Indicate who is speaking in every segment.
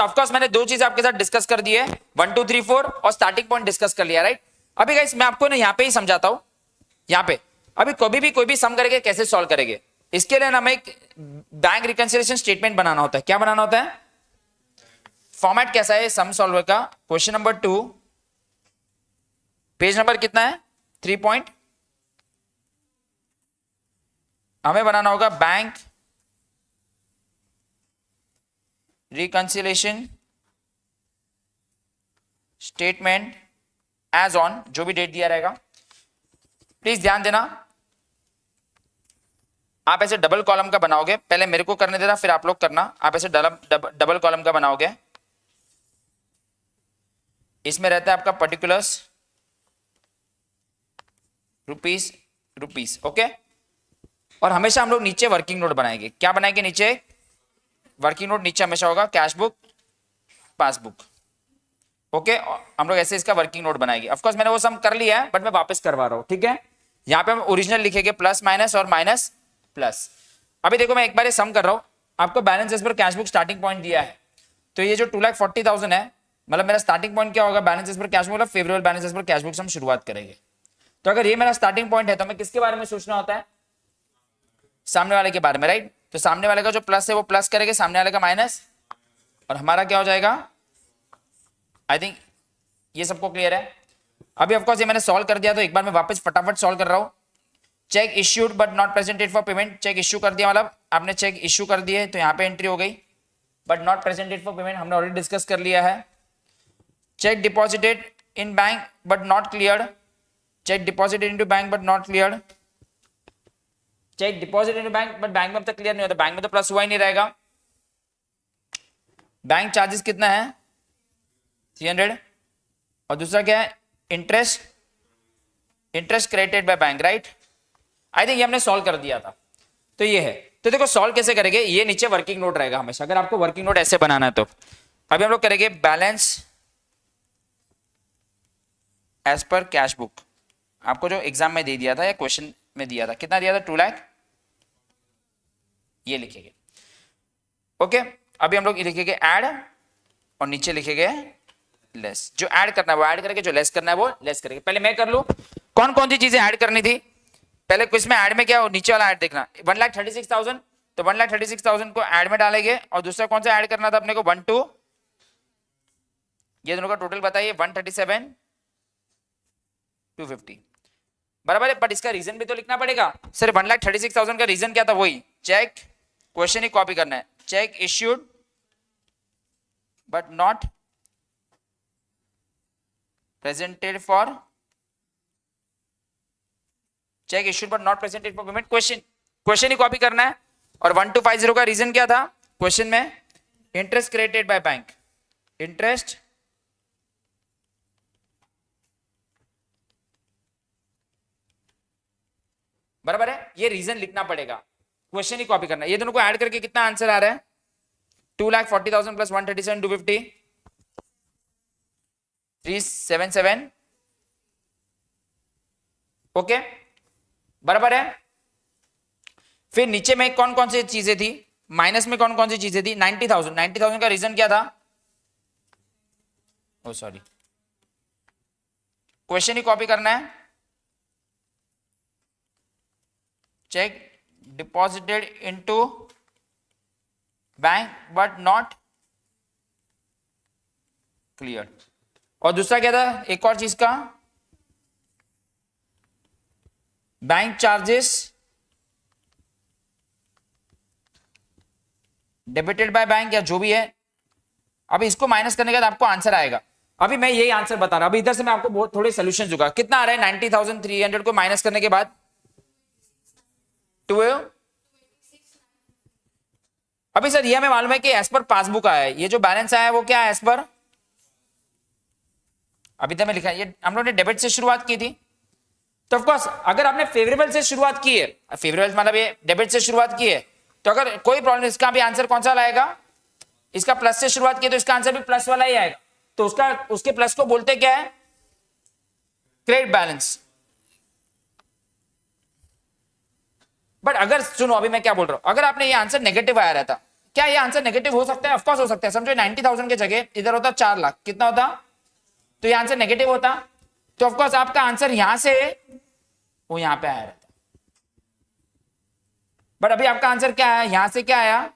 Speaker 1: Of course मैंने दो चीज आपके साथ डिस्कस कर दी है, 1 2 3 4 और स्टार्टिंग पॉइंट डिस्कस कर लिया, राइट। अभी गाइस मैं आपको ना यहाँ पे ही समझाता हूँ, यहाँ पे अभी कोई भी सम करके कैसे सॉल्व करेंगे, इसके लिए ना हमें एक बैंक रिकंसिलिएशन स्टेटमेंट बनाना होता है। क्या बनाना होता है? फॉर्मेट कैसा है सम सॉल्वर का? क्वेश्चन नंबर 2, पेज नंबर कितना है? 3 पॉइंट। हमें बनाना होगा bank reconciliation statement as on, जो भी डेट दिया रहेगा। प्लीज ध्यान देना, आप ऐसे डबल कॉलम का बनाओगे, पहले मेरे को करने देना फिर आप लोग करना। आप ऐसे डबल कॉलम का बनाओगे, इसमें रहता है आपका पर्टिकुलर्स, रुपीस, ओके। और हमेशा हम लोग नीचे वर्किंग नोट बनाएंगे। क्या बनाएंगे? नीचे वर्किंग नोट नीचे हमेशा होगा, कैश बुक, पासबुक, ओके। हम लोग ऐसे इसका वर्किंग नोट बनाएंगे। ऑफ कोर्स मैंने वो सम कर लिया है बट मैं वापस करवा रहा हूं, ठीक है। यहाँ पे हम ओरिजिनल लिखेंगे, प्लस माइनस और माइनस प्लस। अभी देखो मैं एक बार ये सम कर रहा हूं, आपको balance as per cash book starting point दिया है, तो ये जो 2,40,000 है, मतलब मेरा स्टार्टिंग पॉइंट क्या होगा? Balance as per cash book, मतलब favourable balance as per cash book से हम शुरुआत करेंगे। तो अगर ये मेरा स्टार्टिंग पॉइंट है तो हमें किसके बारे में सोचना होता है? सामने वाले के बारे में, राइट। तो सामने वाले का जो प्लस है वो प्लस करेंगे, सामने वाले का माइनस, और हमारा क्या हो जाएगा? आई थिंक ये सबको क्लियर है। अभी ऑफकोर्स ये मैंने सॉल्व कर दिया, तो एक बार मैं वापस फटाफट सॉल्व कर रहा हूं। Cheque issued but not presented for payment, cheque issue कर दिया, मतलब आपने चेक इश्यू कर दिए तो यहाँ पे एंट्री हो गई। But not presented for payment हमने ऑलरेडी डिस्कस कर लिया है। Cheque deposited in bank but not cleared, cheque deposited into bank but not cleared, cheque deposit into bank but bank में अब तक क्लियर नहीं होता, बैंक में तो प्लस हुआ ही नहीं रहेगा। बैंक चार्जेस कितना है? 300। और दूसरा क्या है? Interest credited by bank, right. I think ये हमने सॉल्व कर दिया था, तो ये है। तो देखो सॉल्व कैसे करेंगे, ये नीचे वर्किंग नोट रहेगा हमेशा, अगर आपको वर्किंग नोट ऐसे बनाना है तो। अभी हम लोग करेंगे balance as per cash book. आपको जो एग्जाम में दे दिया था या क्वेश्चन में दिया था, कितना दिया था? 2 लाख, ये लिखेंगे, ओके। अभी हम लोग लिखेंगे ऐड, और नीचे लिखेंगे लेस। जो ऐड करना है वो ऐड करेंगे, जो लेस करना है वो लेस करेंगे। पहले मैं कर लूं, कौन कौन सी चीजें ऐड करनी थी? पहले क्विज में ऐड में क्या हो, नीचे वाला ऐड देखना, 1,36,000, तो 1,36,000 को ऐड में डालेंगे। और दूसरा कौन सा ऐड करना था अपने को? 1 2, ये दोनों का टोटल बताइए, 137 250, बराबर है। बट इसका रीजन भी तो लिखना पड़ेगा। सर 1,36,000 का रीजन क्या था? वही चेक, क्वेश्चन ही कॉपी करना है, check issued but not presented for, check issued but not presented for payment, question he copy करना है। और 1,250 का रीजन क्या था क्वेश्चन में? Interest credited by bank, interest बराबर है। ये रीजन लिखना पड़ेगा, क्वेश्चन ही कॉपी करना है। ये दोनों को ऐड करके कितना आंसर आ रहा है? 2,40,000 प्लस 137 250, 377, ओके, बराबर है। फिर नीचे में कौन कौन सी चीजें थी? माइनस में कौन कौन सी चीजें थी? 90,000 का रीजन क्या था? ओ सॉरी, क्वेश्चन ही कॉपी करना है, cheque deposited into bank but not clear. और दूसरा क्या था एक और चीज का? Bank charges debited by bank, या जो भी है। अभी इसको माइनस करने के बाद आपको आंसर आएगा। अभी मैं यही आंसर बता रहा हूं, अभी इधर से मैं आपको बहुत थोड़े सॉल्यूशन दूंगा। कितना आ रहा है? 90,300 को माइनस करने के बाद 12। अभी सर ये हमें मालूम है कि एज पर पासबुक आया है, ये जो बैलेंस आया है वो क्या है? एज पर, अभी तक मैं लिखा है, ये हम लोगों ने डेबिट से शुरुआत की थी, तो ऑफ कोर्स अगर आपने फेवरेबल से शुरुआत की है, फेवरेबल मतलब ये डेबिट से शुरुआत की है, तो अगर कोई प्रॉब्लम, इसका भी आंसर कौन सा लाएगा? इसका प्लस से शुरुआत की तो इसका आंसर भी प्लस वाला ही आएगा। तो उसके प्लस को बोलते क्या है? Credit balance. बट अगर सुनो, अभी मैं क्या बोल रहा हूं, अगर आपने ये आंसर नेगेटिव आया रहता क्या ये आंसर नेगेटिव हो सकता है? ऑफकोर्स हो सकता है। समझो 90,000 की जगह इधर होता 4 लाख, कितना होता? तो ये आंसर नेगेटिव होता, तो ऑफकोर्स आपका आंसर यहां से वो यहां पे आया रहता। बट अभी आपका आंसर क्या है? यहां से क्या आया?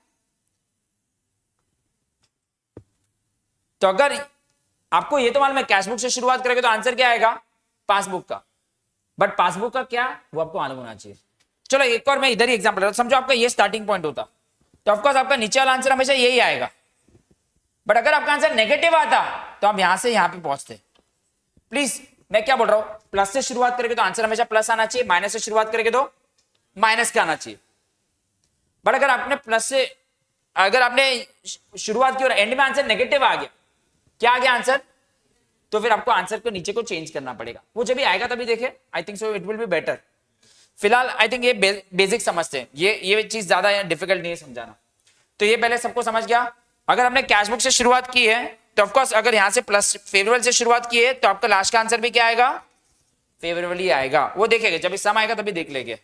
Speaker 1: तो अगर आपको ये तो मालूम है कैश बुक से शुरुआत करेंगे तो आंसर क्या आएगा? पासबुक का। बट पासबुक का क्या, वो आपको मालूम होना चाहिए। चलो एक और मैं इधर ही एग्जांपल, समझो आपका ये स्टार्टिंग पॉइंट होता, तो ऑफकोर्स आपका नीचे वाला आंसर हमेशा यही आएगा। बट अगर आपका आंसर नेगेटिव आता तो आप यहां से यहां पे पहुंचते। प्लीज, मैं क्या बोल रहा हूं, प्लस से शुरुआत करेंगे तो आंसर हमेशा प्लस आना चाहिए, माइनस से शुरुआत करेंगे तो माइनस का आना चाहिए। बट अगर आपने प्लस से, अगर आपने शुरुआत की और एंड में आंसर नेगेटिव आ गया, क्या आ गया आंसर, तो फिर आपको आंसर को नीचे को चेंज करना पड़ेगा। वो जब भी आएगा तभी देखे, I think so it will be better. फिलहाल आई थिंक ये बेसिक समझते हैं, ये चीज ज्यादा डिफिकल्ट नहीं है समझाना। तो ये पहले सबको समझ गया। अगर हमने कैश बुक से शुरुआत की है तो ऑफकोर्स अगर यहां से प्लस फेवरेबल से शुरुआत की है तो आपका लास्ट का आंसर भी क्या आएगा? फेवरेबल ही आएगा। वो देखेंगे जब सम आएगा तभी देख लेंगे,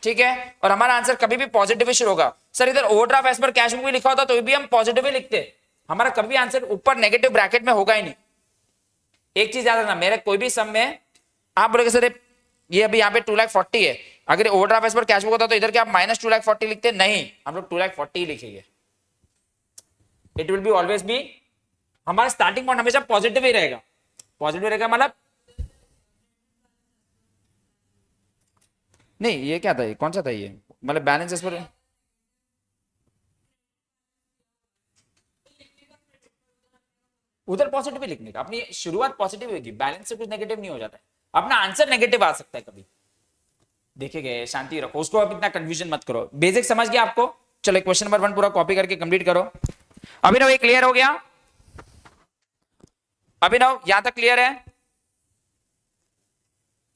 Speaker 1: ठीक है। और हमारा आंसर कभी भी पॉजिटिव ही शुरू होगा। सर इधर overdraft as per cash book भी लिखा होता तो भी हम पॉजिटिव ही लिखते, हमारा कभी आंसर ऊपर नेगेटिव ब्रैकेट में होगा ही नहीं। एक चीज याद रखना, मेरे कोई भी सम में आप बोलेगे सर ये अभी यहाँ पे 2,40,000 है, अगर overdraft as per cash book होता तो इधर क्या आप माइनस 2,40,000 लिखते? नहीं, हम लोग 2,40,000 ही लिखेंगे। It will be always be, हमारा स्टार्टिंग पॉइंट हमेशा पॉजिटिव ही रहेगा। पॉजिटिव रहेगा मतलब नहीं, ये क्या था, ये कौन सा था, ये मतलब बैलेंस एज पर, उधर पॉजिटिव लिखने का, अपनी शुरुआत पॉजिटिव होगी, बैलेंस से कुछ नेगेटिव नहीं हो जाता है। अपना आंसर नेगेटिव आ सकता है कभी, देखेंगे। शांति रखो, उसको अब इतना कंफ्यूजन मत करो। बेसिक समझ गया आपको? चलो क्वेश्चन नंबर 1 पूरा कॉपी करके कंप्लीट करो। अभिनव ये क्लियर हो गया? अभिनव यहां तक क्लियर है?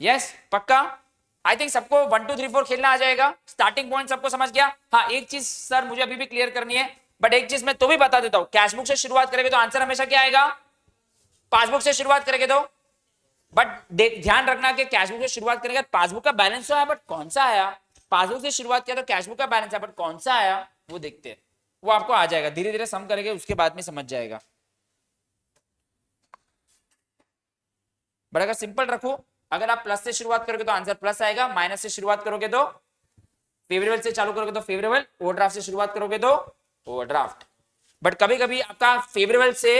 Speaker 1: यस, पक्का? आई थिंक सबको 1 2 3 4 खेलना आ जाएगा। स्टार्टिंग पॉइंट सबको समझ गया? हाँ, एक चीज सर मुझे अभी भी क्लियर करनी है, बट एक चीज मैं तो भी बता देता हूं, कैश बुक से शुरुआत करेंगे तो आंसर हमेशा क्या आएगा? पासबुक से शुरुआत करेंगे तो, बट ध्यान रखना कि कैश बुक से शुरुआत करेंगे पासबुक का बैलेंस तो आया, बट कौन सा आया? पासबुक से शुरुआत किया तो कैश बुक का बैलेंस है, बट कौन सा आया वो देखते हैं। वो आपको आ जाएगा, धीरे धीरे सम करेंगे उसके बाद में समझ जाएगा। बट अगर सिंपल रखो, अगर आप प्लस से शुरुआत करोगे तो आंसर प्लस आएगा, माइनस से शुरुआत करोगे तो फेवरेबल से चालू करोगे तो फेवरेबल, ओवरड्राफ्ट से शुरुआत करोगे तो ओवरड्राफ्ट। बट कभी कभी आपका फेवरेबल से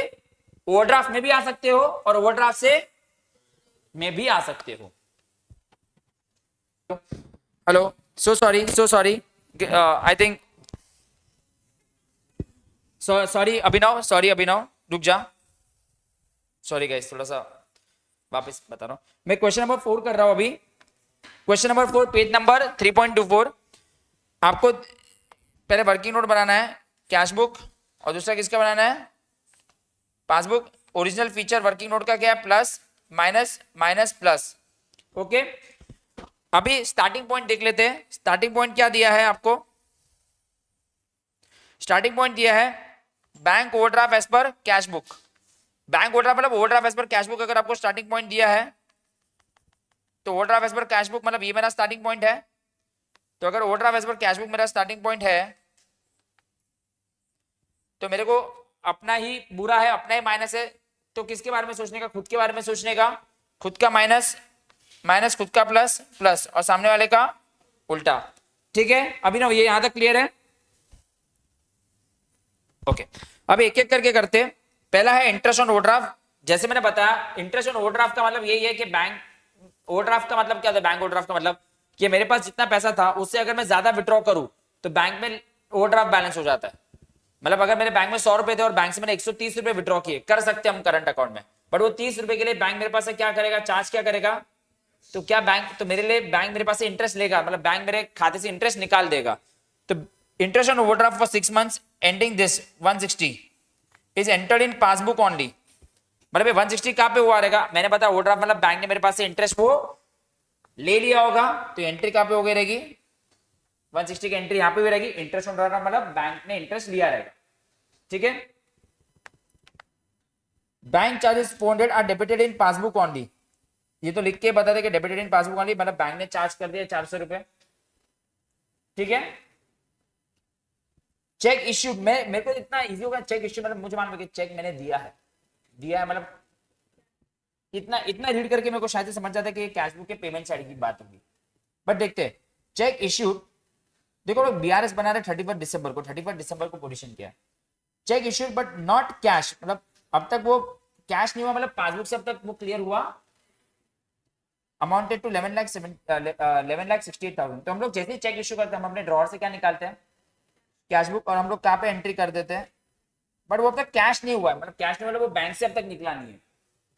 Speaker 1: ओवरड्राफ्ट में भी आ सकते हो और ओवरड्राफ्ट से में भी आ सकते हो। Hello, so sorry I think sorry Abhinav रुक जा, सॉरी गाइस, थोड़ा सा वापस बता रहा हूं। मैं क्वेश्चन नंबर 4 कर रहा हूं अभी। Question number 4 page number 3.24। आपको पहले वर्किंग नोट बनाना है, कैश बुक, और दूसरा किसका बनाना है? Passbook. Original feature working note का क्या है? Plus minus minus plus. Okay, अभी स्टार्टिंग पॉइंट देख लेते हैं। स्टार्टिंग पॉइंट क्या दिया है आपको? स्टार्टिंग पॉइंट दिया है bank overdraft as per cash book. Bank overdraft मतलब overdraft as per cash book अगर आपको स्टार्टिंग पॉइंट दिया है तो overdraft as per cash book मतलब ये मेरा स्टार्टिंग पॉइंट है। तो अगर overdraft as per cash book मेरा स्टार्टिंग पॉइंट है तो मेरे को अपना ही बुरा है, अपना ही माइनस है, तो किसके बारे में सोचने का? खुद के बारे में सोचने का। खुद का माइनस माइनस, खुद का प्लस प्लस, और सामने वाले का उल्टा। ठीक है, अभी ना ये यहां तक क्लियर है? ओके, अब एक एक करके करते। पहला है इंटरेस्ट ऑन ओवरड्राफ्ट। जैसे मैंने बताया, इंटरेस्ट ऑन ओवरड्राफ्ट का मतलब यही है कि बैंक ओवरड्राफ्ट का मतलब क्या होता है? बैंक ओवरड्राफ्ट का मतलब कि मेरे पास जितना पैसा था उससे अगर मैं ज्यादा विड्रॉ करूं तो बैंक में ओवरड्राफ्ट बैलेंस हो जाता है। मतलब अगर मेरे बैंक में 100 रुपए थे और बैंक से मैंने 130 रुपए विड्रॉ किए, कर सकते हम करंट अकाउंट में, बट वो 30 रुपए के लिए बैंक मेरे पास से क्या करेगा? चार्ज क्या करेगा? तो क्या बैंक, तो मेरे लिए बैंक मेरे पास से इंटरेस्ट लेगा, मतलब बैंक मेरे खाते से इंटरेस्ट निकाल देगा। तो interest on overdraft for 6 months ending this 160 is entered in passbook only. मतलब 160 कहां पे हुआ रहेगा? मैंने बताया ओवरड्राफ्ट मतलब बैंक ने मेरे पास से इंटरेस्ट वो ले लिया होगा, तो एंट्री कहां पे हो गई रहेगी? 160 की एंट्री यहां पे भी रहेगी। इंटरेस्ट ऑन ओवरड्राफ्ट मतलब बैंक ने इंटरेस्ट लिया रहेगा। ठीक है, bank charges 400 are debited in passbook only. ये तो लिख के बता दे कि डेबिटेड इन पासबुक ओनली, मतलब बैंक ने चार्ज कर दिया 400 रुपए। ठीक है, चेक इश्यूड में मेरे को इतना इजी होगा चेक इश्यू मतलब मुझे मान लो कि चेक मैंने दिया है मतलब इतना इतना रीड करके मेरे को शायद से समझ जाता है कि कैश बुक के पेमेंट साइड की बात होगी। बट देखते हैं चेक इश्यूड, देखो लोग बीआरएस बना रहे 31 दिसंबर को पोजीशन किया check issued but not cash, मतलब अब तक वो कैश नहीं हुआ, मतलब पासबुक से अब तक वो क्लियर हुआ अमाउंटेड टू 11,68,000। तो हम लोग जैसे ही चेक इश्यू करते हैं हम अपने ड्रॉर से क्या निकालते हैं कैश बुक और हम लोग कहाँ पे एंट्री कर देते हैं, बट वो अब तक कैश नहीं हुआ है, मतलब कैश नहीं, मतलब वो बैंक से अब तक निकला नहीं है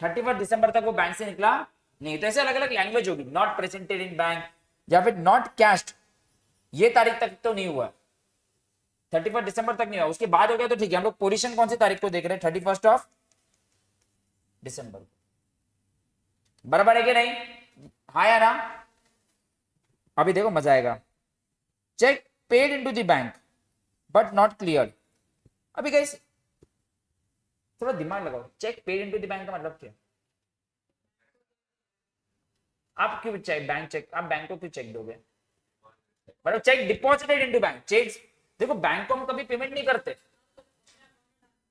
Speaker 1: 31 दिसंबर तक वो बैंक से निकला नहीं। तो ऐसे अलग अलग लैंग्वेज होगी, नॉट प्रेजेंटेड इन बैंक या फिर नॉट कैश्ड, ये तारीख तक तो नहीं हुआ 31 दिसंबर तक नहीं हुआ, उसके बाद हो गया तो ठीक है। हम लोग पोजीशन कौन सी तारीख को देख रहे हैं 31 दिसंबर, बराबर है कि नहीं, हाँ या ना। अभी देखो मजा आएगा, cheque paid into the bank but not clear. अभी गाइस थोड़ा दिमाग लगाओ, cheque paid into the bank का मतलब क्या, आप क्यों चेक बैंक चेक आप बैंक को क्यों चेक दोगे, मतलब cheque deposited into bank, cheque देखो बैंक को हम कभी पेमेंट नहीं करते,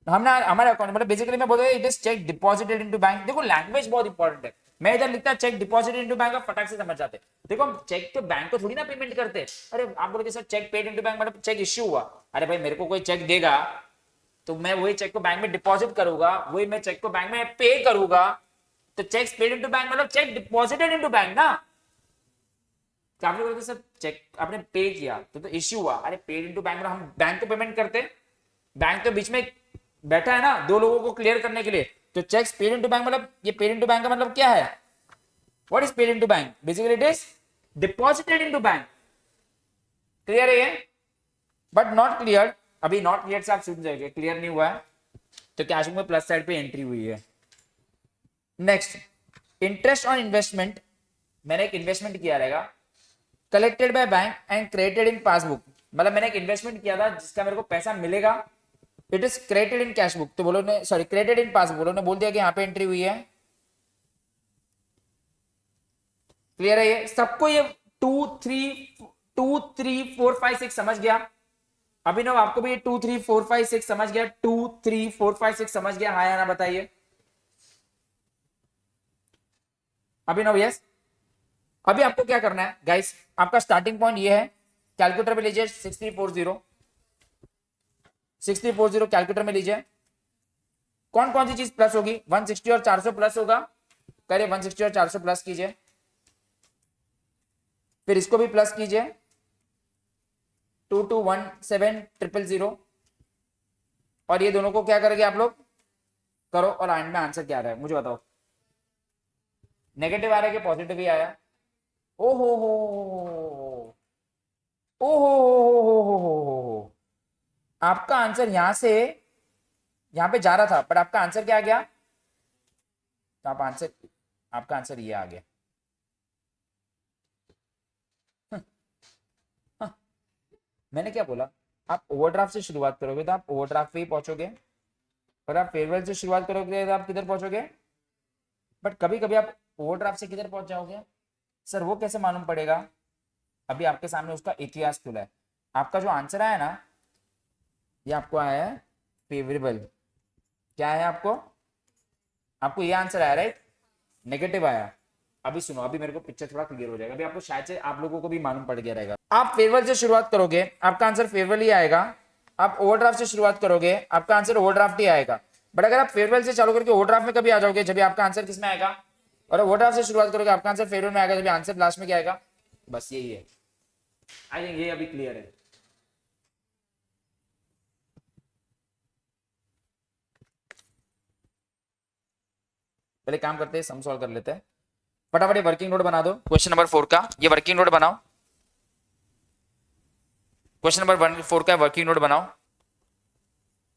Speaker 1: हमने हमारे अकाउंट मतलब बेसिकली मैं बोल रहा हूं it is check deposited into bank. देखो लैंग्वेज बहुत इंपॉर्टेंट है, मैं इधर लिखता चेक डिपॉजिटेड इनटू बैंक, फटाक से समझ जाते। देखो हम चेक तो बैंक को थोड़ी ना पेमेंट करते, अरे आप बोलोगे sir cheque paid into bank मतलब चेक इश्यू हुआ, अरे भाई मेरे को कोई चेक देगा तो मैं वही चेक को बैंक में डिपॉजिट करूंगा, वही मैं चेक को बैंक में पे करूंगा, तो चेक पेड इनटू बैंक मतलब चेक डिपॉजिटेड इनटू बैंक ना। तो आप लोग सर चेक आपने पे किया तो इश्यू हुआ, अरे पेड इनटू बैंक मतलब हम बैंक को पेमेंट करते, बैंक तो बीच में बैठा है ना दो लोगों को क्लियर करने के लिए, तो चेक्स पेड इनटू बैंक मतलब ये पेड इनटू बैंक का मतलब क्या है, what is paid into bank, basically it is deposited into bank, clear है ये, बट नॉट क्लियर। अभी नॉट क्लियर से आप सुन जाएंगे क्लियर नहीं हुआ है तो कैश में प्लस साइड पे एंट्री हुई है। नेक्स्ट इंटरेस्ट ऑन इन्वेस्टमेंट, मैंने एक इन्वेस्टमेंट किया रहेगा collected by bank and credited in passbook, मतलब मैंने एक इन्वेस्टमेंट किया था जिसका मेरे को पैसा मिलेगा, it is credited in cash book, तो बोलो ने सॉरी क्रेडिटेड इन पासबुक, बोलो ने बोल दिया कि यहाँ पे एंट्री हुई है, क्लियर है ये सबको, ये 2 3 4 5 6 समझ गया, अभिनव आपको भी ये 2 3 4 5 6 समझ गया, 2 3 4 5 6 समझ गया, हाँ या ना बताइए अभिनव, यस। अभी आपको क्या करना है गाइस, आपका स्टार्टिंग पॉइंट ये है, कैलकुलेटर में लीजिए 6340 कैलकुलेटर में लीजिए, कौन कौन सी चीज प्लस होगी 160 और 400 प्लस होगा, करिए 160 और 400 प्लस कीजिए, फिर इसको भी प्लस कीजिए 221700, और ये दोनों को क्या करेंगे आप लोग करो, और एंड में आंसर क्या आ रहा है मुझे बताओ, नेगेटिव आ रहा है कि पॉजिटिव ही आया, ओ हो ओ हो, आपका आंसर यहां से यहां पे जा रहा था बट आपका आंसर क्या आ गया, तो आपका आंसर ये आ गया, मैंने क्या बोला, आप ओवरड्राफ्ट से शुरुआत करोगे तो आप ओवरड्राफ्ट पे ही पहुंचोगे, और आप फेयरवेल से शुरुआत करोगे तो आप किधर पहुंचोगे, बट कभी कभी आप ओवरड्राफ्ट से किधर पहुंच जाओगे, सर वो कैसे मालूम पड़ेगा, अभी आपके सामने उसका इतिहास खुला है, आपका जो आंसर आया ना ये आपको आया है फेवरेबल, क्या है आपको ये आंसर आया राइट, नेगेटिव आया। अभी सुनो, अभी मेरे को पिक्चर थोड़ा क्लियर हो जाएगा, अभी आपको शायद से आप लोगों को भी मालूम पड़ गया रहेगा, आप फेवरेबल से शुरुआत करोगे आपका आंसर फेवरेबल ही आएगा, आप ओवरड्राफ्ट से शुरुआत करोगे आपका आंसर ओवरड्राफ्ट ही आएगा, बट अगर आप फेवरेबल से चालू करके ओवरड्राफ्ट में कभी आ जाओगे जब आपका आंसर किस में आएगा, और ओवरड्राफ्ट से शुरुआत करोगे आपका आंसर फेवरेबल में आएगा जब आंसर लास्ट में क्या आएगा, बस यही है, आई थिंक ये अभी क्लियर है। पहले काम करते हैं सम सॉल्व कर लेते हैं, फटाफट ये वर्किंग नोट बना दो क्वेश्चन नंबर 4 का, ये वर्किंग नोट बनाओ, क्वेश्चन नंबर 4 का वर्किंग नोट बनाओ,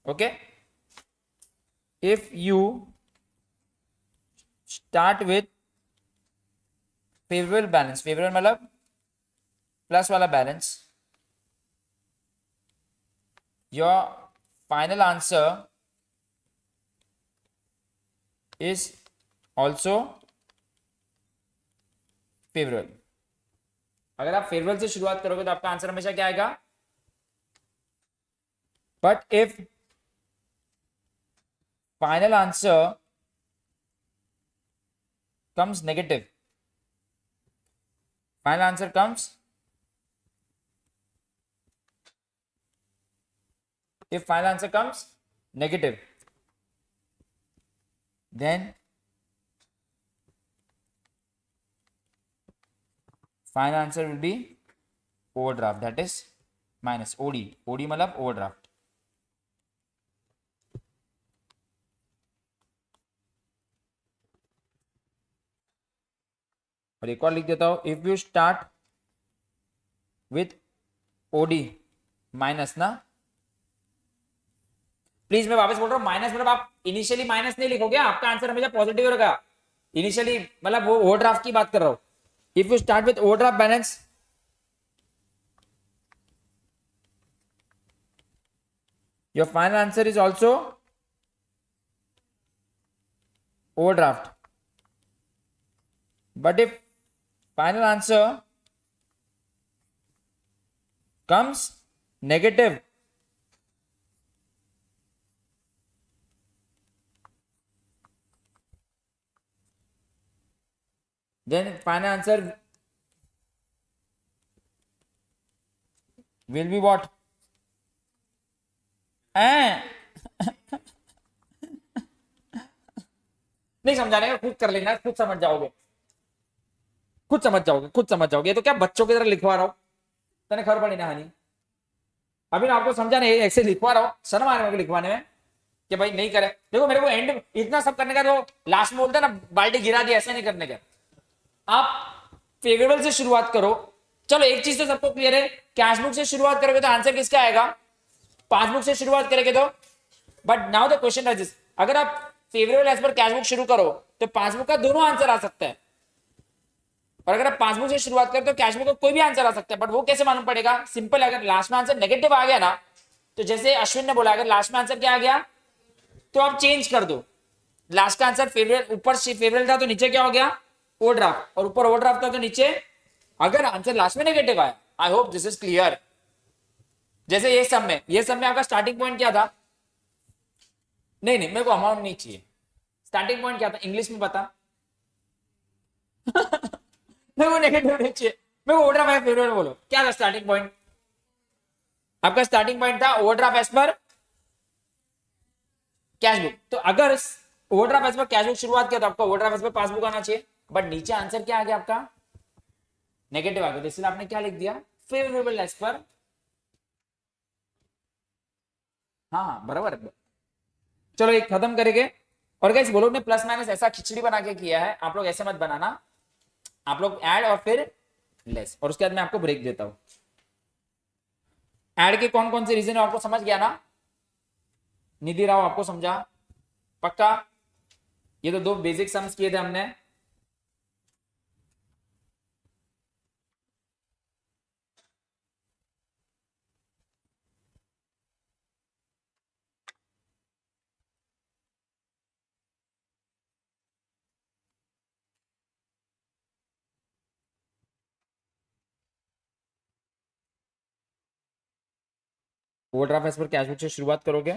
Speaker 1: okay. If you start with favourable balance, favourable मतलब प्लस वाला balance, your final answer is also favourable, अगर आप फेवरेबल से शुरुआत करोगे तो आपका आंसर हमेशा क्या आएगा, but if final answer comes negative, final answer comes, if final answer comes negative, then final answer will be overdraft, that is minus OD. OD मतलब overdraft. और एक और लिख देता हूं, if you start with OD minus ना, please मैं वापस बोल रहा हूं, माइनस मतलब आप इनिशियली माइनस नहीं लिखोगे, आपका आंसर हमेशा पॉजिटिव रहेगा. इनिशियली मतलब वो ओवरड्राफ्ट की बात कर रहा हूं. If you start with overdraft balance, your final answer is also overdraft. But if final answer comes negative, then final answer will be what? नहीं समझाने का, खुद कर लेना, खुद समझ जाओगे, खुद समझ जाओगे, खुद समझ जाओगे. तो क्या बच्चों की तरह लिखवा रहा हूं, तने खबर पड़ी ना हानि. अभी ना आपको समझा नहीं, ऐसे लिखवा रहा हूं, शर्म आ रही है लिखवाने में कि भाई नहीं करे. देखो मेरे को एंड इतना सब करने का, तो लास्ट में बोलते हैं ना बाल्टी गिरा दी, ऐसा नहीं करने का. आप फेवरेबल से शुरुआत करो. चलो एक चीज तो सबको क्लियर है, कैश बुक से शुरुआत करोगे तो आंसर किसका आएगा, पासबुक से शुरुआत करेंगे तो. But now the question rise, अगर आप favourable as per cash book शुरू करो तो पासबुक का दोनों आंसर आ सकता है, और अगर आप पासबुक से शुरुआत करें तो कैश बुक का कोई भी आंसर आ सकता है. बट वो कैसे मालूम पड़ेगा, सिंपल, अगर लास्ट में आंसर नेगेटिव आ गया ना, तो जैसे अश्विन ने बोला, अगर लास्ट में आंसर क्या आ गया तो आप चेंज कर दो. लास्ट का आंसर फेवरेबल, ऊपर से फेवरेबल था तो नीचे क्या हो गया, ओवरड्राफ्ट, और ऊपर ओवरड्राफ्ट था तो नीचे, अगर आंसर लास्ट में नेगेटिव आया. आई होप दिस इज क्लियर. जैसे ये सब में आपका स्टार्टिंग पॉइंट क्या था, नहीं नहीं मेरे को अमाउंट नहीं चाहिए, स्टार्टिंग पॉइंट क्या था इंग्लिश में बता. मेरे को नेगेटिव नहीं चाहिए, मेरे को ओवरड्राफ्ट फेवरेबल बोलो, क्या था स्टार्टिंग पॉइंट. आपका स्टार्टिंग पॉइंट था overdraft as per cash book. तो अगर overdraft as per cash book शुरुआत किया तो आपका ओवरड्राफ्ट एज पर पासबुक आना चाहिए. बट नीचे आंसर क्या आ गया आपका, नेगेटिव आ गया, तो इसलिए आपने क्या लिख दिया, फेवरेबल एज पर. हाँ हाँ बराबर. चलो एक खत्म करेंगे. और गाइस वो लोग ने प्लस माइनस ऐसा खिचड़ी बना के किया है, आप लोग ऐसे मत बनाना. आप लोग ऐड और फिर लेस, और उसके बाद मैं आपको ब्रेक देता हूं. ऐड के कौन कौन से रीजन है आपको समझ गया ना, निधि राव आपको समझा पक्का. ये तो दो बेसिक सम्स किए थे हमने. Overdraft as per cash book से शुरुआत करोगे,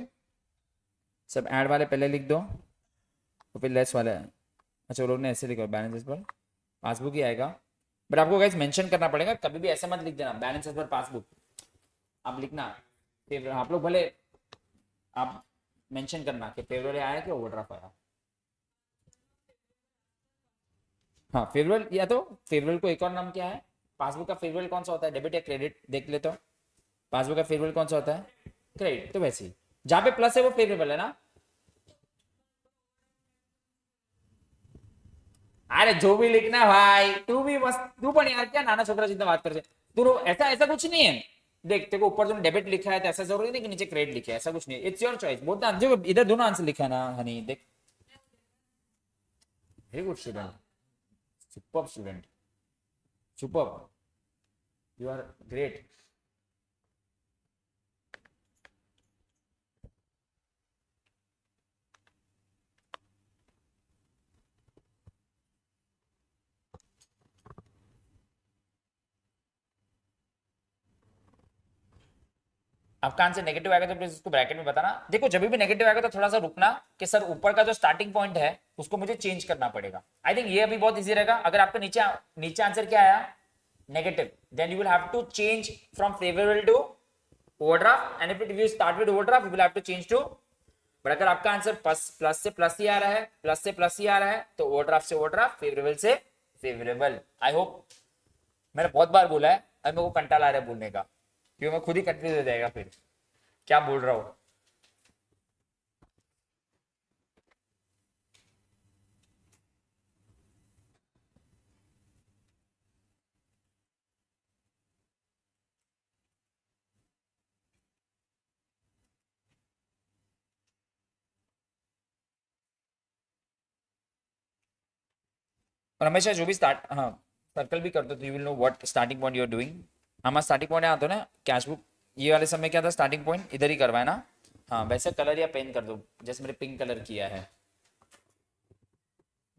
Speaker 1: सब ऐड वाले पहले लिख दो और फिर लेस वाले. अच्छा वो लोग ने ऐसे लिखा बैलेंस एज पर पासबुक ही आएगा. बट आपको गाइस मेंशन करना पड़ेगा, कभी भी ऐसे मत लिख देना बैलेंस एज पर पासबुक. आप लिखना फेवरेट, आप लोग भले आप मेंशन करना कि फेवरेट आया कि ओवरड्राफ्ट आया. हाँ फेवरेट, या तो फेवरेट को एक और नाम क्या है, पासबुक का फेवरेट कौन सा होता है, डेबिट या क्रेडिट देख ले. तो पासबुक का फेवरेट कौन सा होता है, क्रेडिट. तो वैसे ही जहां पे प्लस है वो फेवरेबल है ना. अरे जो भी लिखना है भाई, तू भी बस, तू पण यार क्या नाना छोकरा जितना बात कर. तू ऐसा ऐसा कुछ नहीं है. देख तेरे को ऊपर जो डेबिट लिखा है तो ऐसा जरूरी नहीं कि नीचे क्रेडिट लिखा है, ऐसा कुछ नहीं है. इट्स योर चॉइस, बोलता जो इधर दोनों आंसर लिखा है ना हनी. देख very good student, super student, super, you are great. आपका आंसर नेगेटिव आएगा तो प्लीज उसको ब्रैकेट में बताना। देखो जब भी नेगेटिव आएगा तो थोड़ा सा रुकना कि सर ऊपर का जो स्टार्टिंग पॉइंट है उसको मुझे चेंज करना पड़ेगा। आई थिंक ये अभी बहुत इजी रहेगा। अगर आपका नीचे नीचे आंसर क्या आया negative, then you will have to change from favourable to overdraft, and if you start with overdraft you will have to change to. But अगर आपका आंसर प्लस से प्लस ही आ रहा है, प्लस से प्लस ही आ रहा है, तो ओवरड्राफ्ट से ओवरड्राफ्ट, फेवरेबल से फेवरेबल। आई होप मैंने बहुत बार बोला है, अब मेरे को कंटाला आ रहा है बोलने का, क्योंकि मैं खुद ही कंफ्यूज हो जाएगा फिर क्या बोल रहा हूं। और हमेशा जो भी स्टार्ट, हाँ सर्कल भी कर दो तो you will know what starting point you are doing. हमारा स्टार्टिंग पॉइंट आता है ना कैश बुक, ये वाले समय क्या था स्टार्टिंग पॉइंट इधर ही करवाए ना। हाँ वैसे कलर या पेन कर दो जैसे मैंने पिंक कलर किया है।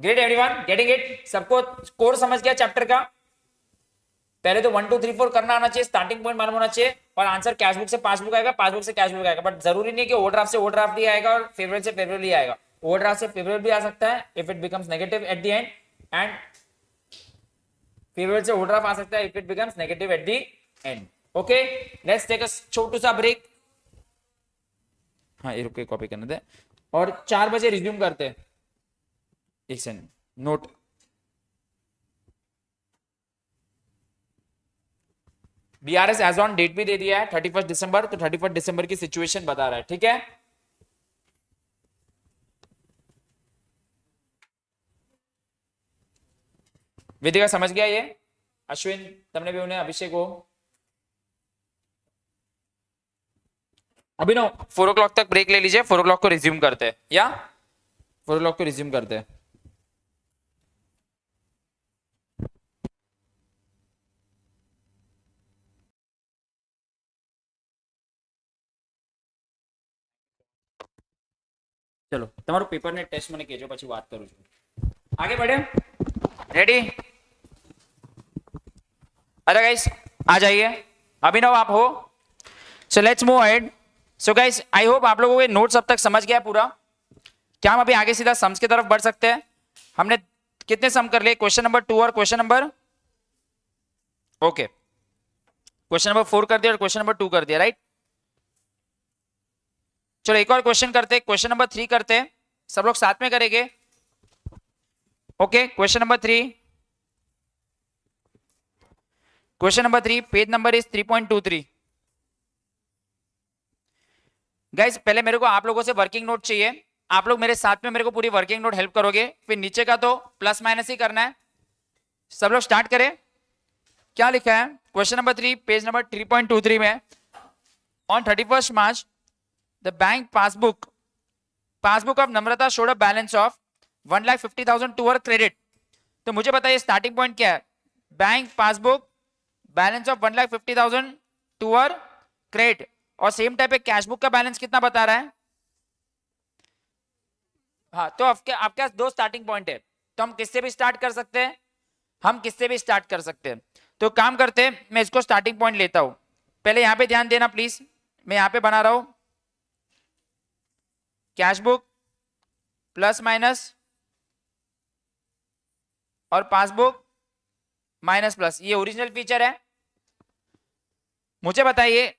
Speaker 1: Great everyone, getting it? सबको कोर समझ गया चैप्टर का? पहले तो 1 2 3 4 करना आना चाहिए, स्टार्टिंग पॉइंट मालूम होना चाहिए, और आंसर कैश बुक से पासबुक आएगा, पासबुक से कैश बुक आएगा। बट जरूरी नहीं कि ओवरड्राफ्ट से ओवरड्राफ्ट ही आएगा और फेवरेबल से फेवरेबल ही आएगा। ओवरड्राफ्ट से फेवरेबल भी आ सकता है if it becomes negative at the end, and favourable से ओवरड्राफ्ट आ सकता है if it becomes negative at the end. Okay, let's take a छोटू सा ब्रेक। हाँ ये रुक के कॉपी करने दे, और 4 बजे रिज्यूम करते हैं। एक second note, BRS as on date भी दे दिया है 31 दिसंबर, तो 31 दिसंबर की सिचुएशन बता रहा है, ठीक है? विदिका समझ गया ये? अश्विन तुमने भी उन्हें, अभिषेक हो? अभी नो 4 o'clock तक ब्रेक ले लीजिए, 4 o'clock को रिज्यूम करते हैं, या 4 o'clock को रिज्यूम करते हैं। चलो તમારું પેપર ને ટેસ્ટ મને કહેજો, પછી વાત કરું છું। आगे बढ़े, रेडी? अरे गाइस आ जाइए, अभिनव आप हो? So let's move ahead. So guys I hope आप लोगों के नोट्स अब तक समझ गया पूरा। क्या हम अभी आगे सीधा सम्स की तरफ बढ़ सकते हैं? हमने कितने सम कर लिए? क्वेश्चन नंबर 2 और question number, okay question number 4 कर दिया और क्वेश्चन नंबर 2 कर दिया, राइट? चलो एक और क्वेश्चन करते, क्वेश्चन नंबर 3 करते हैं, सब लोग साथ में करेंगे। Okay question number 3, question number 3, page number is 3.23। Guys पहले मेरे को आप लोगों से वर्किंग नोट चाहिए, आप लोग मेरे साथ में मेरे को पूरी वर्किंग नोट हेल्प करोगे, फिर नीचे का तो प्लस माइनस ही करना है। सब लोग स्टार्ट करें। क्या लिखा है क्वेश्चन नंबर 3 पेज नंबर 3.23 में? On 31st March the bank passbook of Namrata showed a balance of 1,50,000 to her credit। तो मुझे बताइए स्टार्टिंग पॉइंट क्या है? Bank passbook balance of 1,50,000 to her credit, और सेम टाइप पे कैश बुक का balance कितना बता रहा है? हाँ तो आपके दो स्टार्टिंग पॉइंट है, तो हम किससे भी स्टार्ट कर सकते हैं, हम किससे भी स्टार्ट कर सकते हैं। तो काम करते हैं, मैं इसको स्टार्टिंग पॉइंट लेता हूं। पहले यहां पे ध्यान देना प्लीज, मैं यहां पे बना रहा हूं कैश बुक प्लस माइनस और पासबुक माइनस प्लस, ये ओरिजिनल फीचर है। मुझे बताइए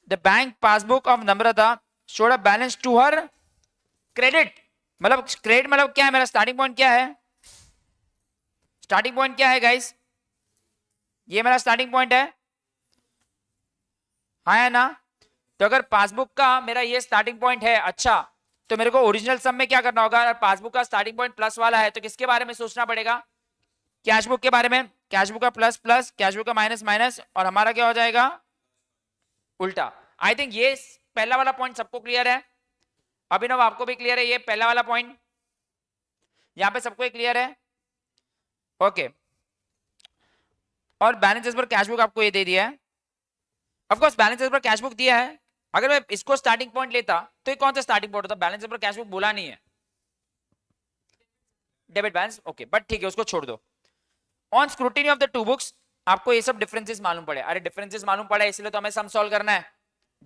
Speaker 1: the bank passbook of Namrata showed a balance to her credit, मतलब क्रेडिट मतलब क्या है? मेरा स्टार्टिंग पॉइंट क्या है? स्टार्टिंग पॉइंट क्या है गाइस? ये मेरा स्टार्टिंग पॉइंट है, हाँ है ना? तो अगर पासबुक का मेरा ये स्टार्टिंग पॉइंट है, अच्छा तो मेरे को ओरिजिनल सम में क्या करना होगा? अगर पासबुक का स्टार्टिंग पॉइंट प्लस वाला है तो किसके बारे में सोचना पड़ेगा? कैश बुक के बारे में। कैश बुक का प्लस प्लस, कैश बुक का माइनस माइनस, और हमारा क्या हो जाएगा? उल्टा। आई थिंक ये पहला वाला पॉइंट सबको क्लियर है। अभिनव आपको भी क्लियर है ये पहला वाला पॉइंट? यहां पे सबको क्लियर है? ओके और balance as per cash book आपको ये दे दिया है, of course balance as per cash book दिया है। अगर मैं इसको स्टार्टिंग पॉइंट लेता तो ये कौन सा स्टार्टिंग पॉइंट होता? Balance as per cash book बोला नहीं है, डेबिट बैलेंस, ओके बट ठीक है उसको छोड़ दो। On scrutiny of the two books आपको ये सब डिफरेंसेस मालूम पड़े, अरे डिफरेंसेस मालूम पड़े इसलिए तो हमें सम सॉल्व करना है।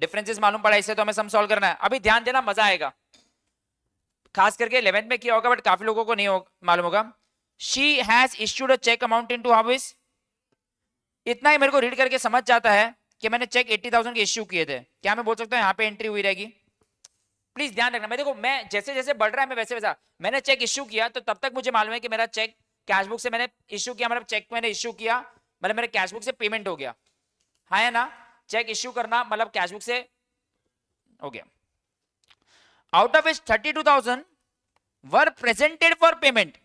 Speaker 1: डिफरेंसेस मालूम पड़ा, इससे तो हमें सम सॉल्व करना है। अभी ध्यान देना, मजा आएगा, खास करके 11th में किया होगा बट काफी लोगों को नहीं मालूम होगा। She has issued a cheque amount in to house, इतना ही मेरे को रीड करके समझ जाता है कि मैंने चेक 80,000 के इश्यू किए थे, क्या मैं बोल सकता हूँ यहाँ पे एंट्री हुई रहेगी? प्लीज ध्यान रखना, मैं देखो मैं जैसे जैसे बढ़ रहा है मैं वैसे वैसा, मैंने चेक इश्यू किया तो तब तक मुझे मालूम है कि मेरा चेक कैश बुक से मैंने इश्यू किया, मतलब चेक मैंने इश्यू किया मतलब मेरे कैश बुक से पेमेंट हो गया, हाँ या ना? चेक इश्यू करना मतलब कैश बुक से हो गया। Out of which 32,000 were presented for payment,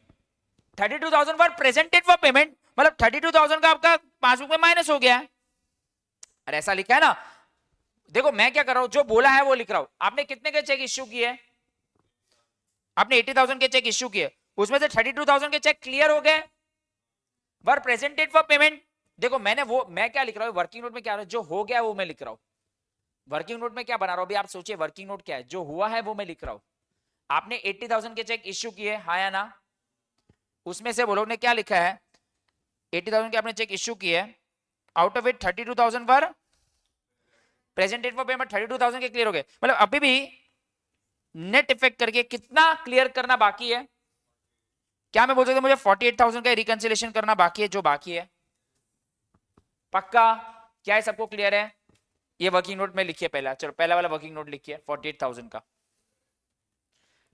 Speaker 1: 32,000 were presented for payment, मतलब 32,000 का आपका पासबुक में माइनस हो गया है। अरे ऐसा लिखा है ना, देखो मैं क्या कर रहा हूं, जो बोला है वो लिख रहा हूं। आपने कितने के चेक इश्यू किए? आपने 80,000 के चेक इश्यू किए, उसमें से 32,000 के चेक क्लियर हो गए, वर प्रेजेंटेड फॉर पेमेंट। देखो मैंने वो, मैं क्या लिख रहा हूं वर्किंग नोट में, क्या जो हो गया वो मैं लिख रहा हूं। वर्किंग नोट में क्या बना रहा हूं अभी आप सोचिए, वर्किंग नोट क्या है, जो हुआ है वो मैं लिख रहा हूं। आपने 80,000 के चेक इश्यू किए, हाँ या ना? उसमें से वो लोग ने क्या लिखा है, 80,000 के आपने चेक इश्यू किए, out of it 32,000 were presented for payment, 32,000 के क्लियर हो गए, मतलब अभी भी नेट इफेक्ट करके कितना क्लियर करना बाकी है? क्या मैं बोल सकता हूं मुझे 48,000 का रिकंसिलेशन करना बाकी है, जो बाकी है? पक्का? क्या है, सबको क्लियर है? ये वर्किंग नोट में लिखिए पहला, चलो पहला वाला वर्किंग नोट लिखिए 48,000 का।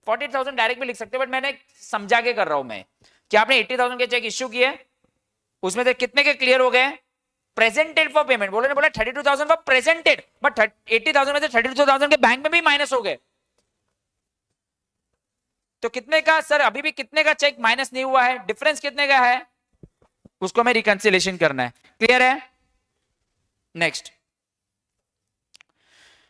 Speaker 1: 48,000 डायरेक्ट भी लिख सकते हो बट मैंने समझा के कर रहा हूं मैं कि आपने 80,000 के चेक इश्यू किए, उसमें से कितने के क्लियर हो गए? प्रेजेंटेड फॉर पेमेंट, बोले ने बोला 32,000 फॉर प्रेजेंटेड, बट 80,000 में से 32,000 के बैंक में भी माइनस हो गए, तो कितने का सर, अभी भी कितने का चेक माइनस नहीं हुआ है, डिफरेंस कितने का है, उसको हमें रिकंसिलेशन करना है। क्लियर है? Next,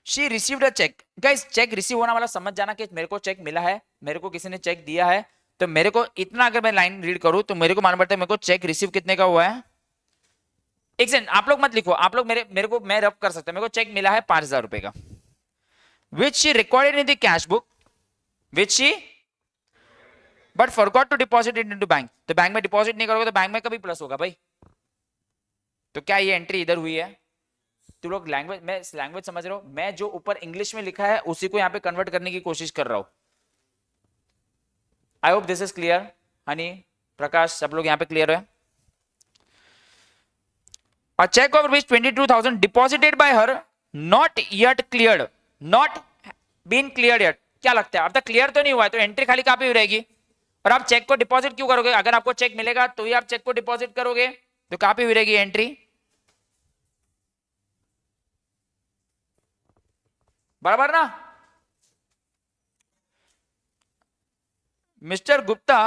Speaker 1: she received a cheque. Guys cheque receive होना वाला समझ जाना कि मेरे को चेक मिला है, मेरे को किसी ने चेक दिया है, तो मेरे को इतना अगर मैं लाइन रीड करूं तो मेरे को मालूम पड़ता है मेरे को चेक रिसीव कितने का हुआ है। एक सेकंड, आप लोग मत लिखो, आप लोग मेरे को मैं रब कर सकता हूं, मेरे को चेक मिला है 5,000 रुपए का, which she recorded in the cash book, which she but forgot to deposit it into bank. तो बैंक में डिपॉजिट नहीं करोगे तो बैंक में कभी प्लस होगा भाई, तो क्या ये एंट्री इधर हुई है? तुम लोग लैंग्वेज, मैं लैंग्वेज समझ रहे हो, मैं जो ऊपर इंग्लिश में लिखा है उसी को यहाँ पे कन्वर्ट करने की कोशिश कर रहा हूं। I hope this is clear. Honey, Prakash, सब लोग यहाँ पे क्लियर है? A check of rupees 22,000 deposited by her, not yet cleared, not been cleared yet। क्या लगता है अब तक क्लियर तो नहीं हुआ है, तो एंट्री खाली कहां पे रहेगी? और आप चेक को डिपॉजिट क्यों करोगे? अगर आपको चेक मिलेगा तो ही आप चेक को डिपॉजिट करोगे, तो कहां पे रहेगी एंट्री? बराबर ना? Mister Gupta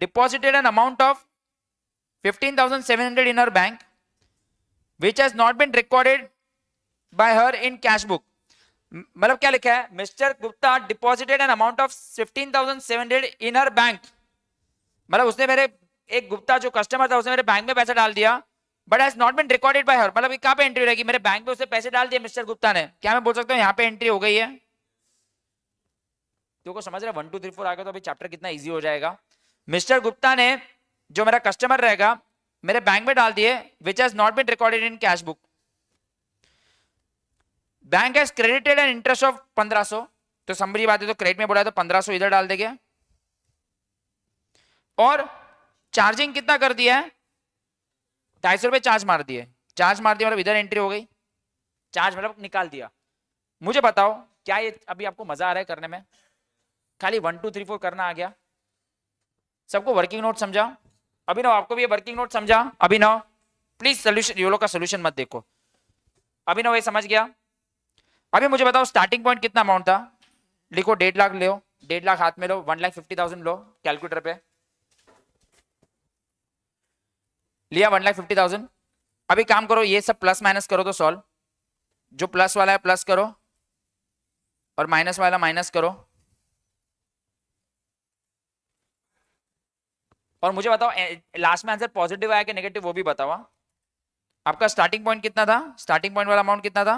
Speaker 1: deposited an amount of 15,700 in her bank which has not been recorded by her in cash book। मतलब क्या लिखा है, mister Gupta deposited an amount of 15,700 in her bank, मतलब उसने मेरे, एक गुप्ता जो कस्टमर था उसने मेरे बैंक में पैसा डाल दिया, but has not been recorded by her, मतलब कहां पे एंट्री रहेगी? मेरे बैंक में उसने पैसे डाल दिए मिस्टर गुप्ता ने, क्या मैं बोल सकता हूं यहां पे एंट्री हो गई है? देखो समझ रहे, 1 2 3 4 आ गया तो अभी चैप्टर कितना इजी हो जाएगा। मिस्टर गुप्ता ने जो मेरा कस्टमर रहेगा मेरे बैंक में डाल दिए, which has not been recorded in cash book. Bank has credited an interest of 1,500, तो समझी बात है, तो क्रेडिट में बोला तो 1,500 इधर डाल देंगे, और चार्जिंग कितना कर दिया है? 250 रुपए चार्ज मार दिए, चार्ज मार दिया मतलब इधर एंट्री हो गई, चार्ज मतलब निकाल दिया। मुझे बताओ क्या ये अभी आपको मजा आ रहा है करने में? खाली 1 2 3 4 करना आ गया? सबको वर्किंग नोट समझा? अभिनव आपको भी ये वर्किंग नोट समझा? अभिनव प्लीज सोल्यूशन, योलो का सोल्यूशन मत देखो, अभिनव ये समझ गया? अभी मुझे बताओ स्टार्टिंग पॉइंट कितना अमाउंट था? लिखो 1.5 लाख लो, 1.5 लाख हाथ में लो, 1,50,000 लो कैलकुलेटर पे, लिया 1,50,000। अभी काम करो, ये सब प्लस माइनस करो तो सॉल्व, जो प्लस वाला है प्लस करो और माइनस वाला माइनस करो, और मुझे बताओ लास्ट में आंसर पॉजिटिव आया कि नेगेटिव वो भी बताओ। आपका स्टार्टिंग पॉइंट कितना था? स्टार्टिंग पॉइंट वाला अमाउंट कितना था?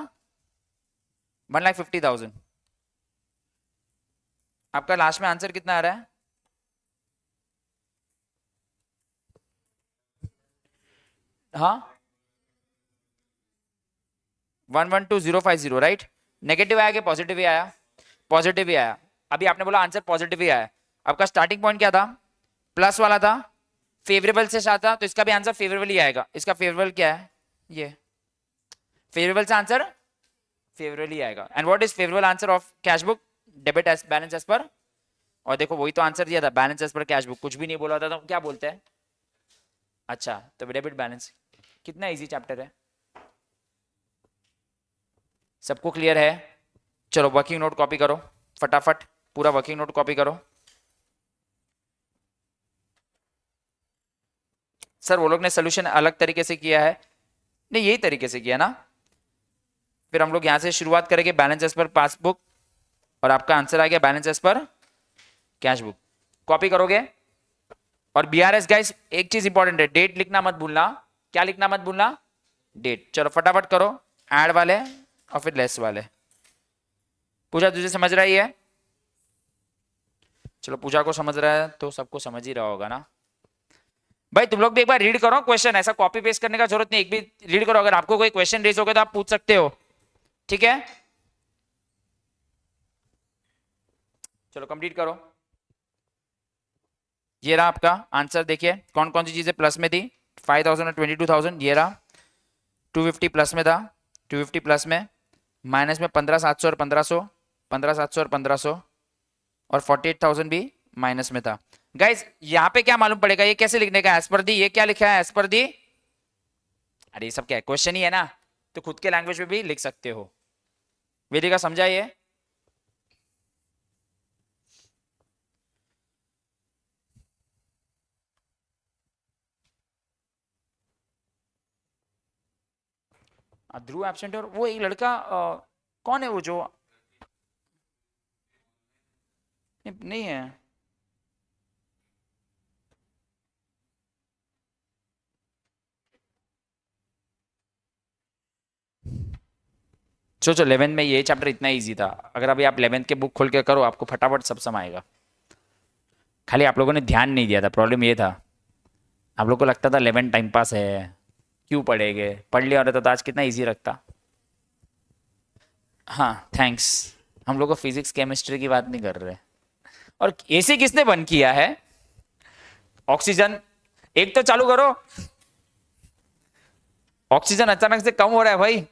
Speaker 1: 1,50,000। आपका लास्ट में आंसर कितना आ रहा है? हाँ 112050, राइट। नेगेटिव आया कि पॉजिटिव ही आया? पॉजिटिव ही आया। अभी आपने बोला आंसर पॉजिटिव ही आया। आपका स्टार्टिंग पॉइंट क्या था? प्लस वाला था, फेवरेबल से स्टार्ट था, तो इसका भी आंसर फेवरेबल ही आएगा। इसका फेवरेबल क्या है? ये फेवरेबल से आंसर फेवरेबल ही आएगा। And what is favourable answer of cash book? Debit as balance as per. और देखो वही तो आंसर दिया था, balance as per cash book. कुछ भी नहीं बोला था तो क्या बोलते हैं? अच्छा, तो डेबिट बैलेंस। कितना इजी चैप्टर है, सबको क्लियर है? चलो वर्किंग नोट कॉपी करो फटाफट, पूरा वर्किंग नोट कॉपी करो। सर वो लोग ने सोल्यूशन अलग तरीके से किया है। नहीं, यही तरीके से किया ना। फिर हम लोग यहां से शुरुआत करेंगे बैलेंस एज पर पासबुक, और आपका आंसर आ गया balance as per cash book. Copy करोगे? और बीआरएस गाइस एक चीज इंपॉर्टेंट है, डेट लिखना मत भूलना। क्या लिखना मत भूलना? डेट। चलो फटाफट करो, ऐड वाले और फिर लेस वाले। पूजा तुझे समझ रही है? चलो पूजा को समझ रहा है तो सबको समझ ही रहा होगा ना। भाई तुम लोग भी एक बार रीड करो क्वेश्चन, ऐसा कॉपी पेस्ट करने का जरूरत नहीं, एक भी रीड करो। अगर आपको कोई क्वेश्चन रेज होगा तो आप पूछ सकते हो, ठीक है? चलो कंप्लीट करो। ये रहा आपका आंसर, देखिए कौन कौन सी चीजें प्लस में थी। 5000 और 22,000, ये रहा। 250 प्लस में था, 250 प्लस में। माइनस में 15,700 और 1500, 15,700 और 1500, और 48,000 भी माइनस में था। गाइस यहाँ पे क्या मालूम पड़ेगा ये कैसे लिखने का? एज पर दी, ये क्या लिखा है? एज पर दी। अरे ये सब क्या है, क्वेश्चन ही है ना, तो खुद के लैंग्वेज में भी लिख सकते हो। वेदिका समझा ये? ध्रुव एब्सेंट, और वो एक लड़का कौन है वो जो नहीं है? सोचो 11 में ये चैप्टर इतना इजी था, अगर अभी आप 11th के बुक खोल के करो आपको फटाफट सब समाएगा। खाली आप लोगों ने ध्यान नहीं दिया था, प्रॉब्लम ये था। आप लोग को लगता था 11 टाइम पास है, क्यों पढ़ेंगे, पढ़ लिया होता तो आज कितना इजी रखता। हाँ थैंक्स। हम लोग को फिजिक्स केमिस्ट्री की बात नहीं कर रहे। और एसी किसने बंद किया है? ऑक्सीजन एक तो चालू करो। ऑक्सीजन अचानक से कम हो रहा है भाई।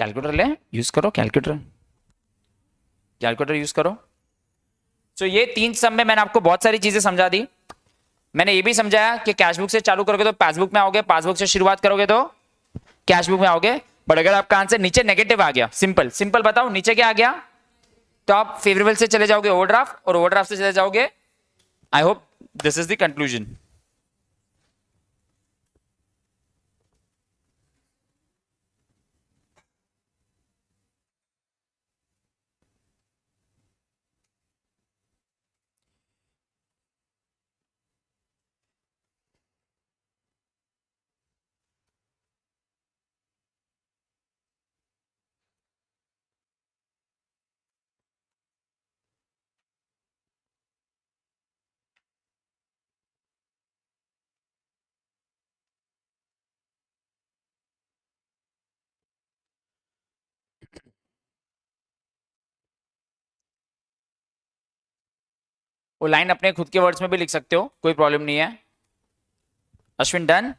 Speaker 1: कैलकुलेटर ले, यूज करो कैलकुलेटर, कैलकुलेटर यूज करो। तो ये तीन सम में मैंने आपको बहुत सारी चीजें समझा दी। मैंने ये भी समझाया कि कैश बुक से चालू करोगे तो पासबुक में आओगे, पासबुक से शुरुआत करोगे तो कैश बुक में आओगे। बट अगर आपका आंसर नीचे नेगेटिव आ गया, सिंपल सिंपल बताओ नीचे क्या आ गया, तो आप फेवरेबल से चले जाओगे ओवरड्राफ्ट, और ओवरड्राफ्ट से चले जाओगे। आई hope this is the conclusion. वो लाइन अपने खुद के वर्ड्स में भी लिख सकते हो, कोई प्रॉब्लम नहीं है। अश्विन डन।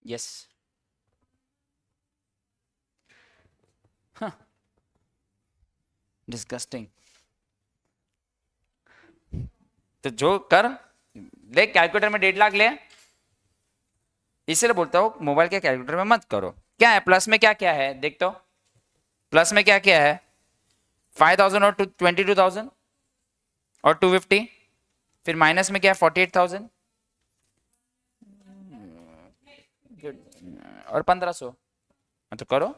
Speaker 1: Yes, disgusting. तो जो कर, ले कैलकुलेटर में 1.5 लाख ले, इसलिए बोलता हूँ मोबाइल के कैलकुलेटर में मत करो। क्या है प्लस में, क्या क्या है देख तो, प्लस में क्या क्या है, 5,000 और 22,000 और 250, फिर माइनस में क्या है 48,000 और 1,500। तो करो।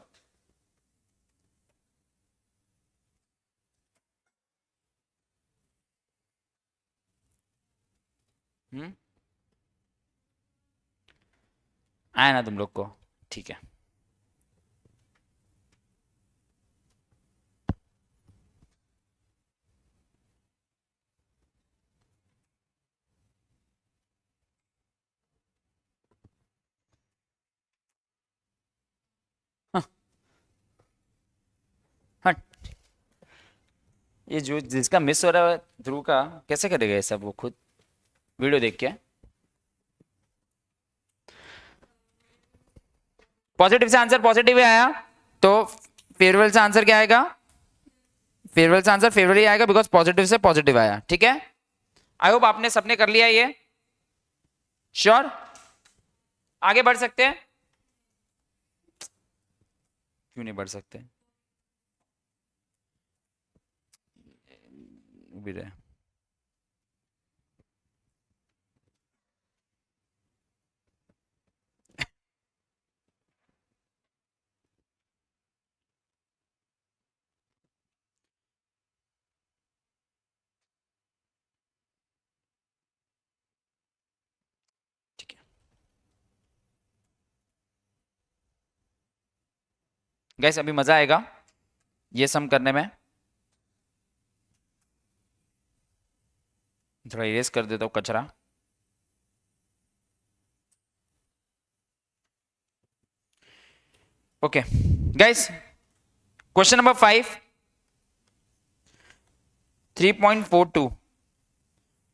Speaker 1: आया ना तुम लोग को, ठीक है। हाँ, हाँ, ये जो जिसका मिस हो रहा है ध्रुव का, कैसे करेगा ये सब वो खुद वीडियो देख के। पॉजिटिव से आंसर पॉजिटिव ही आया, तो फेयरवेल से आंसर क्या आएगा, फेयरवेल से आंसर फेयरवेल ही आएगा, बिकॉज पॉजिटिव से पॉजिटिव आया। ठीक है, आई होप आपने सबने कर लिया ये। श्योर, आगे बढ़ सकते हैं? क्यों नहीं बढ़ सकते, भी रहे। ठीक है गैस, अभी मजा आएगा ये सम करने में। थोड़ा इरेज कर देता हूँ कचरा। Okay guys, question number 5, 3.42।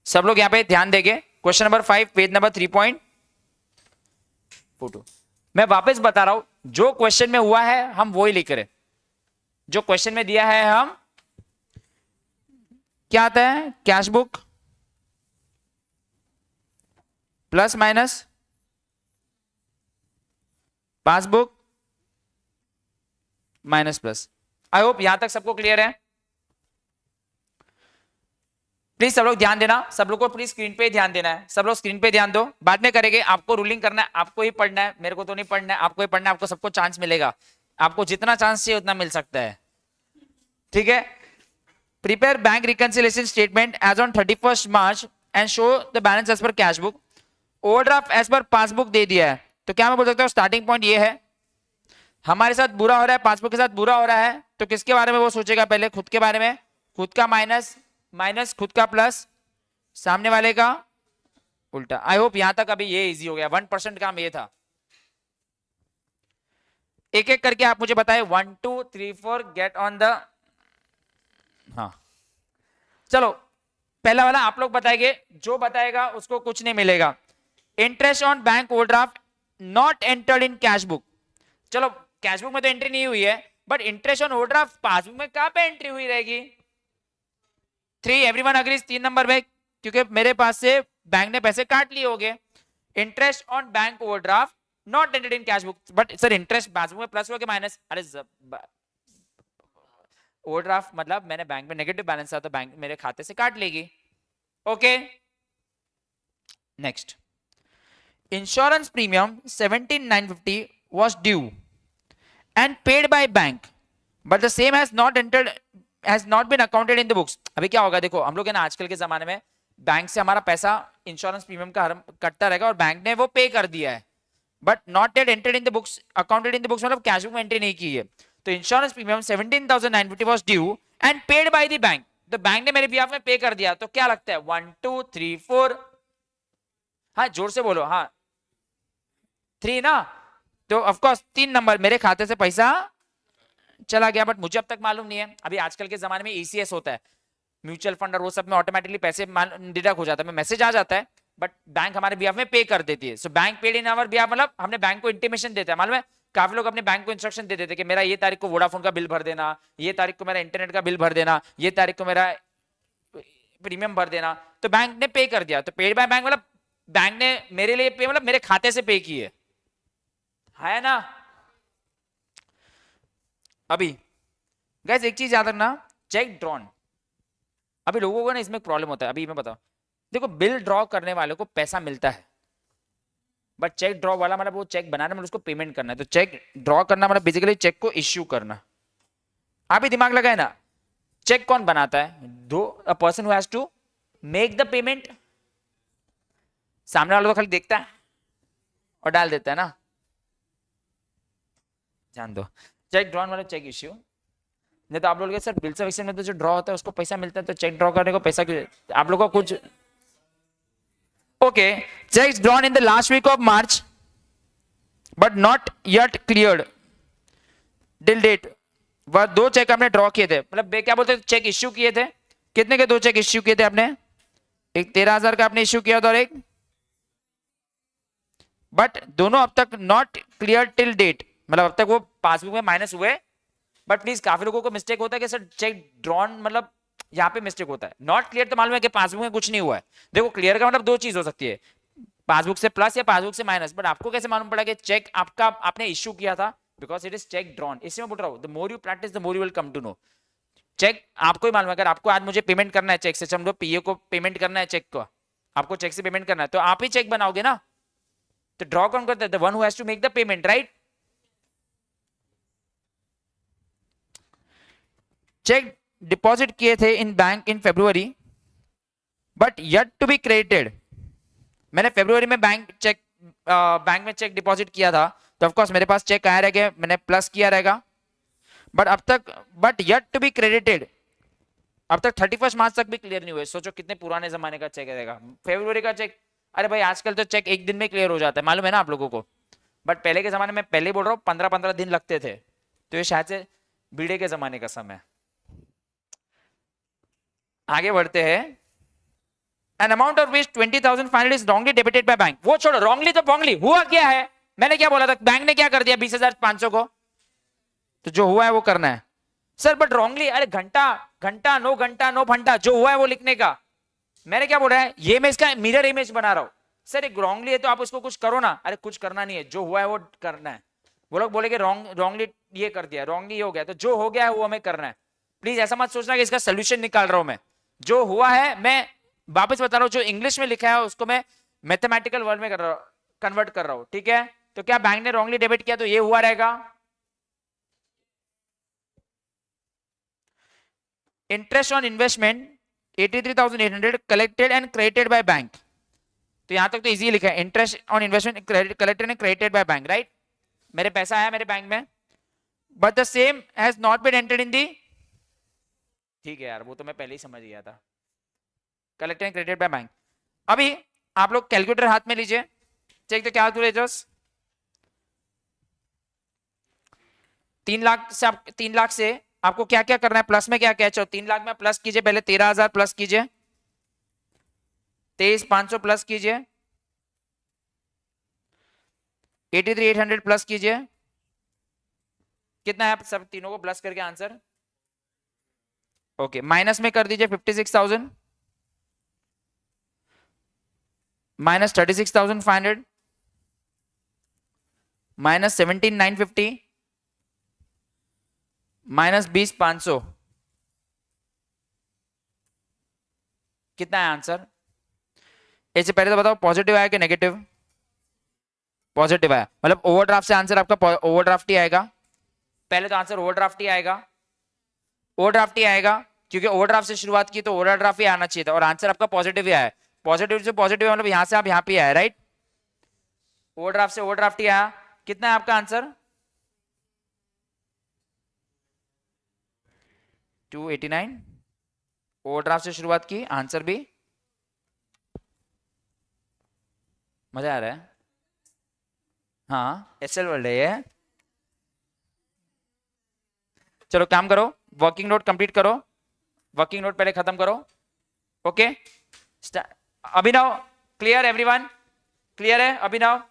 Speaker 1: सब लोग यहाँ पे ध्यान देंगे। Question number 5 page number 3.42। मैं वापस बता रहा हूं, जो क्वेश्चन में हुआ है हम वही लिख रहे। जो क्वेश्चन में दिया है हम, क्या आता है, cash book plus minus passbook minus plus. I hope यहां तक सबको क्लियर है। प्लीज सब लोग ध्यान देना, सब लोग को प्लीज स्क्रीन पे ध्यान देना है। सब लोग स्क्रीन पे ध्यान दो, बाद में करेंगे। आपको रूलिंग करना है, आपको ही पढ़ना है, मेरे को तो नहीं पढ़ना है, आपको ही पढ़ना है। आपको सबको चांस मिलेगा, आपको जितना चांस चाहिए उतना मिल सकता है। ठीक है, prepare bank reconciliation statement as on 31st March and show the balance as per cash book. Overdraft as per passbook दे दिया है, तो क्या मैं बोल सकता हूँ स्टार्टिंग पॉइंट ये है, हमारे साथ बुरा हो रहा है, पासबुक के साथ बुरा हो रहा है, तो किसके बारे में वो सोचेगा, पहले खुद के बारे में। खुद का माइनस, माइनस खुद का प्लस, सामने वाले का उल्टा। आई होप यहां तक अभी ये इजी हो गया। 1% काम ये था। एक एक करके आप मुझे बताएं, 1 2 3 4 गेट ऑन द। हाँ चलो, पहला वाला आप लोग बताएंगे, जो बताएगा उसको कुछ नहीं मिलेगा। Interest on bank overdraft not entered in cash book. चलो, कैश बुक में तो एंट्री नहीं हुई है, but interest on overdraft passbook में कहां पे एंट्री हुई रहेगी। 3, एवरीवन अग्रीज, 3 नंबर में, क्योंकि मेरे पास से बैंक ने पैसे काट लिए होंगे। Interest on bank overdraft not entered in cash book, but sir interest passbook में प्लस हुआ कि माइनस। अरे ओवरड्राफ्ट मतलब मैंने बैंक में नेगेटिव बैलेंस था, तो बैंक मेरे खाते से काट लेगी। Okay next, insurance premium 17,950 was due and paid by bank but the same has not entered, has not been accounted in the books। अभी क्या होगा देखो, हम लोग है ना आजकल के जमाने में बैंक से हमारा पैसा इंश्योरेंस प्रीमियम का कटता रहेगा, और बैंक ने वो पे कर दिया है, but not yet entered in the books, accounted in the books मतलब कैश बुक में एंट्री नहीं की है। तो insurance premium 17,950 was due and paid by the bank, तो बैंक ने मेरे बिहाफ में पे कर दिया। तो क्या लगता है, 1 2 3 4, हाँ जोर से बोलो, हाँ 3 ना, तो ऑफकोर्स 3 नंबर मेरे खाते से पैसा चला गया, बट मुझे अब तक मालूम नहीं है। अभी आजकल के जमाने में ईसीएस होता है, म्यूचुअल फंड और वो सब में ऑटोमेटिकली पैसे डिडक्ट हो जाता है, मैसेज आ जाता है, बट बैंक हमारे बिहाफ में पे कर देती है. So bank paid in our behalf मतलब हमने बैंक को इंटीमेशन देता है. मालूम है काफी लोग अपने बैंक को इंस्ट्रक्शन दे देते कि मेरा ये तारीख को वोडाफोन का बिल भर देना, ये तारीख को मेरा इंटरनेट का बिल भर देना, ये तारीख को मेरा प्रीमियम भर देना. तो बैंक ने पे कर दिया. तो पेड बाय बैंक मतलब बैंक ने मेरे लिए पे मतलब मेरे खाते से पे की है ना. अभी गाइस एक चीज याद रखना, चेक ड्रॉन. अभी लोगों को ना इसमें प्रॉब्लम होता है. अभी मैं बताऊं, देखो बिल ड्रॉ करने वाले को पैसा मिलता है, बट चेक ड्रॉ वाला मतलब वो चेक बनाना मतलब उसको पेमेंट करना है. तो चेक ड्रॉ करना मतलब बेसिकली चेक को इश्यू करना. आप ही दिमाग लगाए ना, चेक कौन बनाता है? To a person who has to make the payment. सामने वाला तो खाली देखता है और डाल देता है ना. ध्यान दो, चेक ड्रॉन मतलब चेक इश्यू. नहीं तो आप लोग सर बिल्स ऑफ एक्सचेंज में तो जो ड्रॉ होता है उसको पैसा मिलता है, तो चेक ड्रॉ करने को पैसा क्यों? आप लोग को कुछ okay. Cheques drawn in the last week of March but not yet cleared till date. वह दो चेक आपने ड्रॉ किए थे, मतलब क्या बोलते थे, चेक इश्यू किए थे. कितने के दो चेक इश्यू किए थे आपने? एक 13,000 का आपने इश्यू किया था और एक, बट दोनों अब तक नॉट क्लियर टिल डेट, मतलब अब तक वो पासबुक में माइनस हुए. बट प्लीज काफी लोगों को मिस्टेक होता है कि सर चेक ड्रॉन मतलब यहाँ पे मिस्टेक होता है. नॉट क्लियर तो मालूम है कि पासबुक में कुछ नहीं हुआ है. देखो क्लियर का मतलब दो चीज हो सकती है, पासबुक से प्लस या पासबुक से माइनस. बट आपको कैसे मालूम पड़ा कि चेक आपका आपने इश्यू किया था? Because it is cheque drawn. इसलिए मैं बोल रहा हूँ the more you practice the more you will come to know. Cheque आपको ही मालूम है. अगर आपको आज मुझे पेमेंट करना है चेक से, समझो पीए को पेमेंट करना है चेक को, आपको चेक से पेमेंट करना है, तो आप ही चेक बनाओगे ना. तो ड्रॉ कौन करता है? The one who has to make the payment, right. Cheque deposit किए थे in bank in February but yet to be credited. मैंने फरवरी में बैंक में चेक डिपॉजिट किया था, तो ऑफ कोर्स मेरे पास चेक आया रहेगा, मैंने प्लस किया रहेगा. बट अब तक but yet to be credited, अब तक 31 मार्च तक भी क्लियर नहीं हुए. सोचो कितने पुराने जमाने का चेक रहेगा, फरवरी का चेक. अरे भाई आजकल तो चेक एक दिन में क्लियर हो जाता है, मालूम है ना आप लोगों को. बट पहले के जमाने में, पहले बोल रहा हूँ 15-15 दिन लगते थे. तो ये शायद से बीड़े के जमाने का समय. आगे बढ़ते हैं. An amount of which 20,500 is wrongly debited by bank. वो छोड़ो, wrongly तो wrongly हुआ क्या है? मैंने क्या बोला था? बैंक ने क्या कर दिया 20,500 को? तो जो हुआ है वो करना है. सर बट wrongly, अरे घंटा घंटा नो घंटा जो हुआ है वो लिखने का. मैंने क्या बोला है? ये मैं इसका मिरर इमेज बना रहा हूं. सर एक wrongly है तो आप उसको कुछ करो ना. अरे कुछ करना नहीं है, जो हुआ है वो करना है. वो लोग बोले कि wrongly ये कर दिया, wrongly ये हो गया, तो जो हो गया है वो हमें करना है. प्लीज ऐसा मत सोचना कि इसका सोल्यूशन निकाल रहा हूं मैं. जो हुआ है मैं वापस बता रहा हूं, जो इंग्लिश में लिखा है उसको मैं मैथमेटिकल वर्ड में कन्वर्ट कर रहा हूं. ठीक है, तो क्या बैंक ने रॉन्गली डेबिट किया तो ये हुआ रहेगा. Interest on investment 83,800 collected and credited by bank. तो यहां तक तो इजी लिखा है, interest on investment collected and credited by bank, right. मेरे पैसा आया मेरे बैंक में, but the same has not been entered in the. ठीक है यार, वो तो मैं पहले ही समझ गया था. Collected and credited by bank. अभी आप लोग कैलकुलेटर हाथ में लीजिए, चेक द कैलकुलेटर्स. 3 लाख से आपको क्या क्या करना है, प्लस में क्या क्या. चलो 3 लाख में प्लस कीजिए, पहले 13,000 प्लस कीजिए, 23,500 प्लस कीजिए, 83,800 प्लस कीजिए. कितना है आप सब तीनों को प्लस करके आंसर? ओके, माइनस में कर दीजिए 56,000, माइनस 36,500, माइनस 17,950, माइनस 20,500. कितना है आंसर? इससे पहले तो बताओ पॉजिटिव आया कि नेगेटिव? पॉजिटिव आया, मतलब ओवरड्राफ्ट से आंसर आपका ओवरड्राफ्ट ही आएगा. पहले तो आंसर ओवरड्राफ्ट ही आएगा, ओवरड्राफ्ट ही आएगा, क्योंकि ओवरड्राफ्ट से शुरुआत की तो ओवरड्राफ्ट ही आना चाहिए था, और आंसर आपका पॉजिटिव ही आया. पॉजिटिव से पॉजिटिव मतलब यहां से आप यहां पे आया, राइट. ओवरड्राफ्ट से ओवरड्राफ्ट ही आया. कितना है आपका आंसर? 289. ओवरड्राफ्ट से शुरुआत की, आंसर भी. मजा आ रहा है? हाँ एसएल वर्ल्ड है ये. चलो काम करो, वर्किंग नोट कंप्लीट करो, वर्किंग नोट पहले खत्म करो. ओके अभिनव, क्लियर एवरीवन? क्लियर है अभिनव?